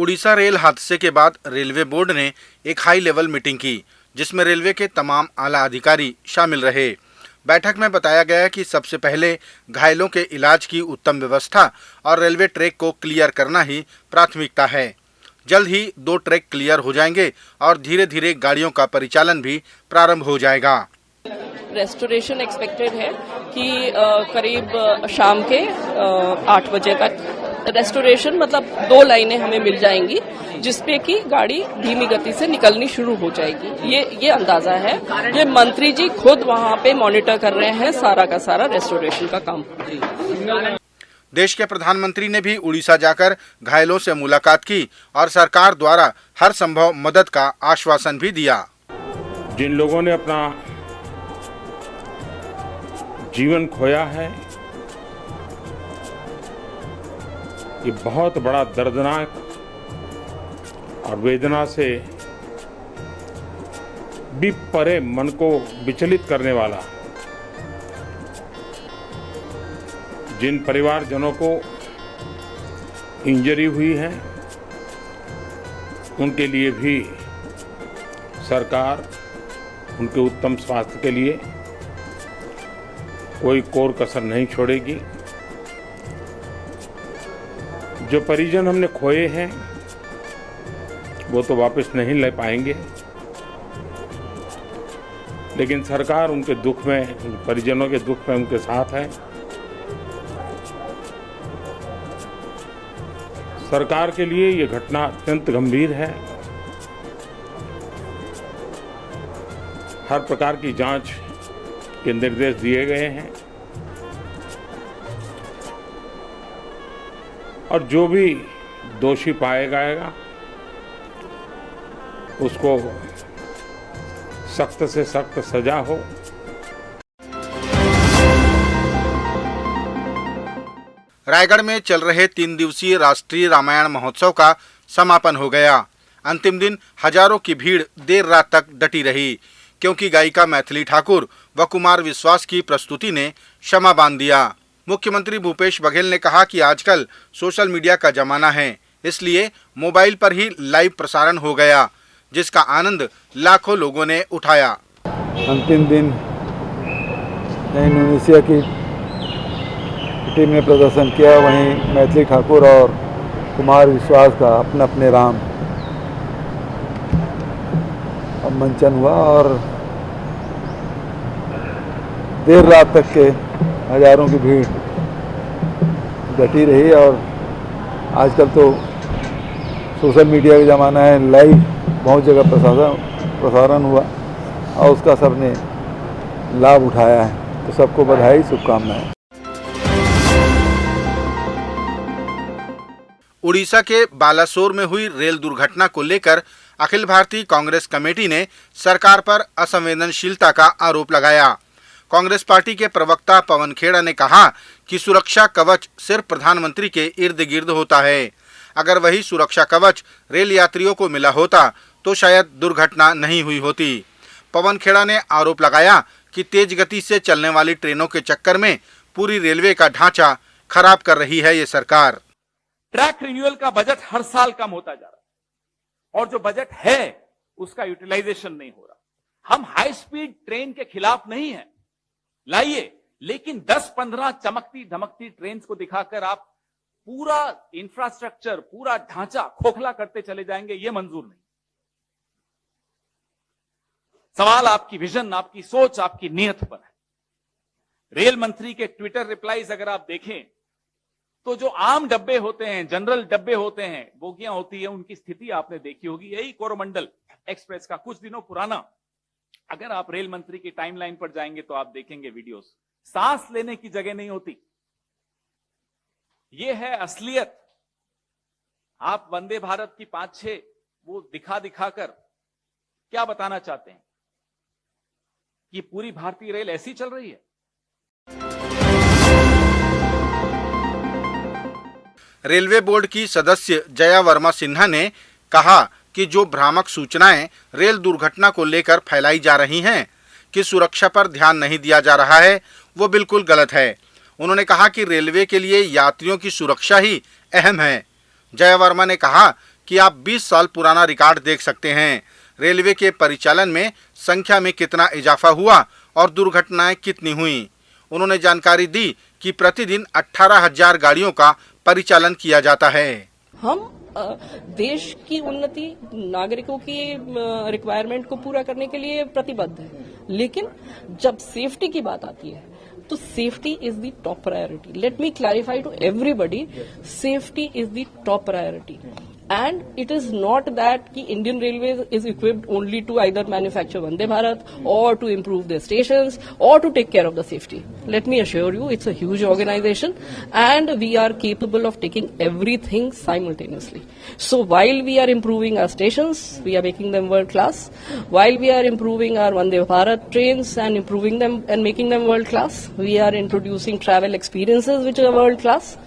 Orissa rail हादसे के बाद रेलवे बोर्ड ने एक हाई लेवल मीटिंग की, जिसमें रेलवे के तमाम आला अधिकारी शामिल रहे। बैठक में बताया गया कि सबसे पहले घायलों के इलाज की उत्तम व्यवस्था और रेलवे ट्रैक को क्लियर करना ही प्राथमिकता है। जल्द ही 2 ट्रैक क्लियर हो जाएंगे और धीरे धीरे गाड़ियों का परिचालन भी प्रारंभ हो जाएगा। रेस्टोरेशन एक्सपेक्टेड है कि करीब शाम के 8 बजे तक रेस्टोरेशन मतलब 2 लाइनें हमें मिल जाएंगी, जिसपे कि गाड़ी धीमी गति से निकलनी शुरू हो जाएगी। ये अंदाजा है। ये मंत्री जी खुद वहाँ पे मॉनिटर कर रहे हैं सारा का सारा रेस्टोरेशन का काम। देश के प्रधानमंत्री ने भी उड़ीसा जाकर घायलों से मुलाकात की और सरकार द्वारा हर संभव मदद का आश्वासन भी दिया। जिन लोगों ने अपना जीवन खोया है, ये बहुत बड़ा दर्दनाक और वेदना से भी परे मन को विचलित करने वाला, जिन परिवारजनों को इंजरी हुई है उनके लिए भी सरकार उनके उत्तम स्वास्थ्य के लिए कोई कोर कसर नहीं छोड़ेगी। जो परिजन हमने खोए हैं वो तो वापस नहीं ले पाएंगे, लेकिन सरकार उनके दुख में, उन परिजनों के दुख में उनके साथ है। सरकार के लिए ये घटना अत्यंत गंभीर है। हर प्रकार की जांच के निर्देश दिए गए हैं और जो भी दोषी पाया जाएगा उसको सख्त से सख्त सजा हो। रायगढ़ में चल रहे 3 दिवसीय राष्ट्रीय रामायण महोत्सव का समापन हो गया। अंतिम दिन हजारों की भीड़ देर रात तक डटी रही, क्योंकि गायिका मैथिली ठाकुर व कुमार विश्वास की प्रस्तुति ने क्षमा बांध दिया। मुख्यमंत्री भूपेश बघेल ने कहा कि आजकल सोशल मीडिया का जमाना है, इसलिए मोबाइल पर ही लाइव प्रसारण हो गया, जिसका आनंद लाखों लोगों ने उठाया। अंतिम दिन इंडोनेशिया की टीम ने प्रदर्शन किया, वहीं मैथिली ठाकुर और कुमार विश्वास का अपने अपने राम मंचन हुआ और देर रात तक के हजारों की भीड़ डटी रही। और आजकल तो सोशल मीडिया का ज़माना है, लाइव बहुत जगह प्रसारण हुआ और उसका सबने लाभ उठाया है। तो सबको बधाई, शुभकामनाएं। उड़ीसा के बालासोर में हुई रेल दुर्घटना को लेकर अखिल भारतीय कांग्रेस कमेटी ने सरकार पर असंवेदनशीलता का आरोप लगाया। कांग्रेस पार्टी के प्रवक्ता पवन खेड़ा ने कहा कि सुरक्षा कवच सिर्फ प्रधानमंत्री के इर्द गिर्द होता है। अगर वही सुरक्षा कवच रेल यात्रियों को मिला होता तो शायद दुर्घटना नहीं हुई होती। पवन खेड़ा ने आरोप लगाया कि तेज गति से चलने वाली ट्रेनों के चक्कर में पूरी रेलवे का ढांचा खराब कर रही है ये सरकार। ट्रैक रिन्यूअल का बजट हर साल कम होता जा रहा है और जो बजट है उसका यूटिलाइजेशन नहीं हो रहा। हम हाई स्पीड ट्रेन के खिलाफ नहीं है, लाइए, लेकिन 10-15 चमकती धमकती ट्रेन को दिखाकर आप पूरा इंफ्रास्ट्रक्चर, पूरा ढांचा खोखला करते चले जाएंगे, ये मंजूर नहीं। सवाल आपकी विजन, आपकी सोच, आपकी नीयत पर है। रेल मंत्री के ट्विटर रिप्लाईज अगर आप देखें तो जो आम डब्बे होते हैं, जनरल डब्बे होते हैं, बोगियां होती है, उनकी स्थिति आपने देखी होगी। यही कोरोमंडल एक्सप्रेस का कुछ दिनों पुराना, अगर आप रेल मंत्री की टाइमलाइन पर जाएंगे तो आप देखेंगे वीडियोस, सांस लेने की जगह नहीं होती। ये है असलियत। आप वंदे भारत की 5-6 वो दिखाकर क्या बताना चाहते हैं कि पूरी भारतीय रेल ऐसी चल रही है? रेलवे बोर्ड की सदस्य जया वर्मा सिन्हा ने कहा कि जो भ्रामक सूचनाएं रेल दुर्घटना को लेकर फैलाई जा रही हैं कि सुरक्षा पर ध्यान नहीं दिया जा रहा है, वो बिल्कुल गलत है। उन्होंने कहा कि रेलवे के लिए यात्रियों की सुरक्षा ही अहम है। जया वर्मा ने कहा कि आप 20 साल पुराना रिकॉर्ड देख सकते हैं। रेलवे के परिचालन में संख्या में कितना इजाफा हुआ और दुर्घटनाएं कितनी हुई। उन्होंने जानकारी दी कि प्रतिदिन 18,000 गाड़ियों का परिचालन किया जाता है। हम देश की उन्नति, नागरिकों की रिक्वायरमेंट को पूरा करने के लिए प्रतिबद्ध है, लेकिन जब सेफ्टी की बात आती है तो safety is the top priority. Let me clarify to everybody, safety is the top priority and it is not that ki Indian Railways is equipped only to either manufacture Vande Bharat or to improve their stations or to take care of the safety. Let me assure you, it's a huge organization and we are capable of taking everything simultaneously. So while we are improving our stations, we are making them world class. While we are improving our Vande Bharat trains and improving them and making them world class, we are introducing travel experiences which are world class.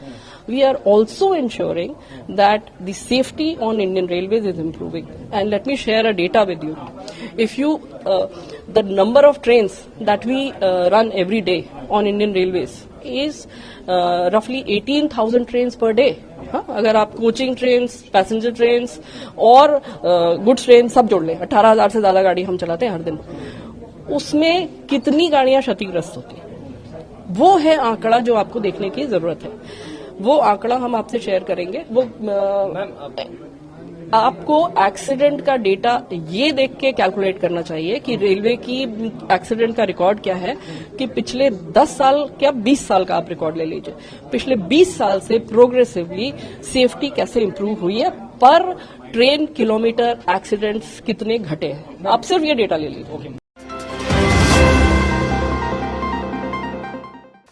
We are also ensuring that the safety on Indian Railways is improving. And let me share a data with you. If you, the number of trains that we run every day on Indian Railways is roughly 18,000 trains per day. हाँ, अगर आप coaching trains, passenger trains और goods train सब जोड़ लें, 18,000 से ज्यादा गाड़ी हम चलाते हैं हर दिन। उसमें कितनी गाड़ियां क्षतिग्रस्त होती हैं, वो है आंकड़ा जो आपको देखने की जरूरत है। वो आंकड़ा हम आपसे शेयर करेंगे। वो आपको एक्सीडेंट का डेटा ये देख के कैलकुलेट करना चाहिए कि रेलवे की एक्सीडेंट का रिकॉर्ड क्या है, कि पिछले 10 साल क्या 20 साल का आप रिकॉर्ड ले लीजिए, पिछले 20 साल से प्रोग्रेसिवली सेफ्टी कैसे इंप्रूव हुई है, पर ट्रेन किलोमीटर एक्सीडेंट्स कितने घटे हैं। आप सिर्फ ये डेटा ले लीजिए।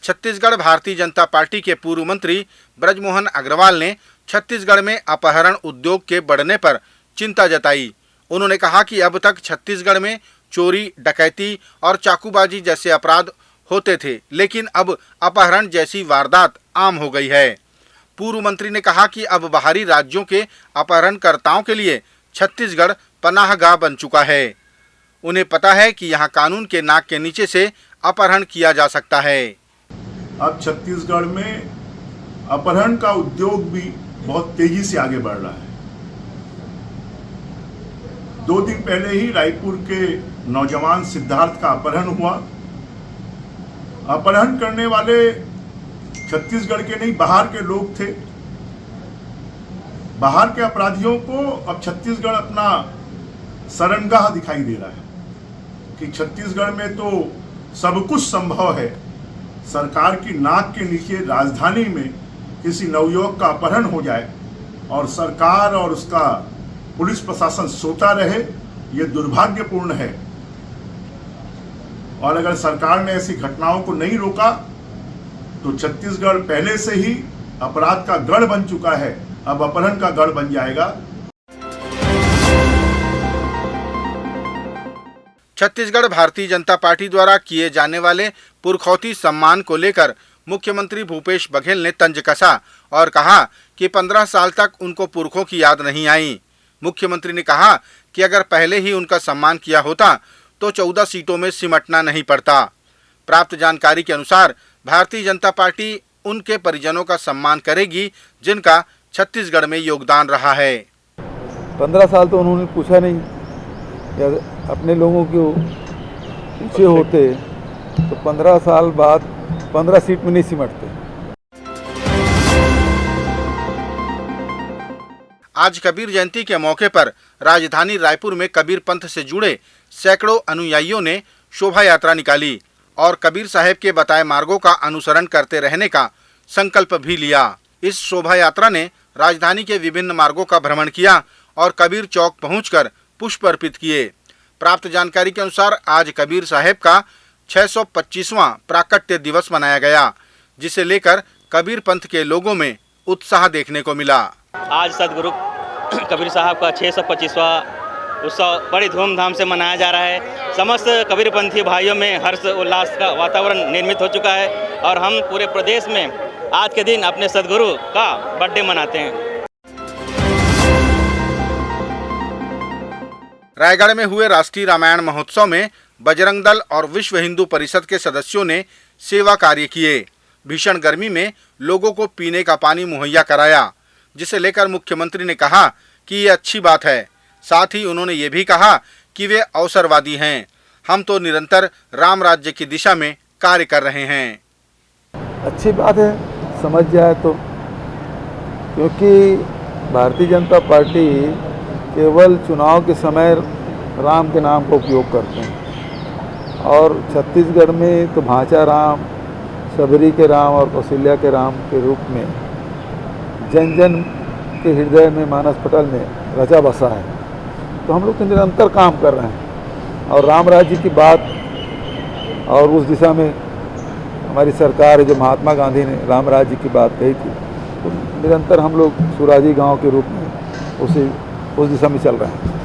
छत्तीसगढ़ भारतीय जनता पार्टी के पूर्व मंत्री ब्रजमोहन अग्रवाल ने छत्तीसगढ़ में अपहरण उद्योग के बढ़ने पर चिंता जताई। उन्होंने कहा कि अब तक छत्तीसगढ़ में चोरी, डकैती और चाकूबाजी जैसे अपराध होते थे, लेकिन अब अपहरण जैसी वारदात आम हो गई है। पूर्व मंत्री ने कहा कि अब बाहरी राज्यों के अपहरणकर्ताओं के लिए छत्तीसगढ़ पनाहगाह बन चुका है। उन्हें पता है कि यहाँ कानून के नाक के नीचे से अपहरण किया जा सकता है। अब छत्तीसगढ़ में अपहरण का उद्योग भी बहुत तेजी से आगे बढ़ रहा है। 2 दिन पहले ही रायपुर के नौजवान सिद्धार्थ का अपहरण हुआ। अपहरण करने वाले छत्तीसगढ़ के नहीं, बाहर के लोग थे। बाहर के अपराधियों को अब छत्तीसगढ़ अपना शरणगाह दिखाई दे रहा है कि छत्तीसगढ़ में तो सब कुछ संभव है। सरकार की नाक के नीचे राजधानी में किसी नवयुवक का अपहरण हो जाए और सरकार और उसका पुलिस प्रशासन सोता रहे, ये दुर्भाग्यपूर्ण है। और अगर सरकार ने ऐसी घटनाओं को नहीं रोका तो छत्तीसगढ़ पहले से ही अपराध का गढ़ बन चुका है, अब अपहरण का गढ़ बन जाएगा। छत्तीसगढ़ भारतीय जनता पार्टी द्वारा किए जाने वाले पुरखौती सम्मान को लेकर मुख्यमंत्री भूपेश बघेल ने तंज कसा और कहा कि 15 साल तक उनको पुरखों की याद नहीं आई। मुख्यमंत्री ने कहा कि अगर पहले ही उनका सम्मान किया होता तो 14 सीटों में सिमटना नहीं पड़ता। प्राप्त जानकारी के अनुसार भारतीय जनता पार्टी उनके परिजनों का सम्मान करेगी जिनका छत्तीसगढ़ में योगदान रहा है। 15 साल तो उन्होंने पूछा नहीं, या अपने लोगों को पूछे होते तो 15 साल बाद 15 सीट में नहीं सिमटते। आज कबीर जयंती के मौके पर राजधानी रायपुर में कबीर पंथ से जुड़े सैकड़ों अनुयायियों ने शोभा यात्रा निकाली और कबीर साहब के बताए मार्गों का अनुसरण करते रहने का संकल्प भी लिया। इस शोभा यात्रा ने राजधानी के विभिन्न मार्गों का भ्रमण किया और कबीर चौक पहुंचकर पुष्प अर्पित किए। प्राप्त जानकारी के अनुसार आज कबीर साहब का 625वां प्राकट्य दिवस मनाया गया, जिसे लेकर कबीर पंथ के लोगों में उत्साह देखने को मिला। आज सदगुरु कबीर साहब का 625वां उत्सव बड़ी धूमधाम से मनाया जा रहा है। समस्त कबीरपंथी भाइयों में हर्ष उल्लास का वातावरण निर्मित हो चुका है और हम पूरे प्रदेश में आज के दिन अपने सदगुरु का बर्थडे मनाते हैं। रायगढ़ में हुए राष्ट्रीय रामायण महोत्सव में बजरंग दल और विश्व हिंदू परिषद के सदस्यों ने सेवा कार्य किए। भीषण गर्मी में लोगों को पीने का पानी मुहैया कराया, जिसे लेकर मुख्यमंत्री ने कहा कि ये अच्छी बात है। साथ ही उन्होंने ये भी कहा कि वे अवसरवादी हैं। हम तो निरंतर राम राज्य की दिशा में कार्य कर रहे हैं। अच्छी बात है, समझ जाए तो, क्योंकि भारतीय जनता पार्टी केवल चुनाव के समय राम के नाम का उपयोग करते हैं और छत्तीसगढ़ में तो भांचा राम, सबरी के राम और कौशल्या के राम के रूप में जन जन के हृदय में, मानस पटल में रचा बसा है। तो हम लोग तो निरंतर काम कर रहे हैं और राम राज्य की बात और उस दिशा में हमारी सरकार है, जो महात्मा गांधी ने राम राज्य की बात कही थी, तो निरंतर हम लोग सुराजी गांव के रूप में उस दिशा में चल रहे हैं।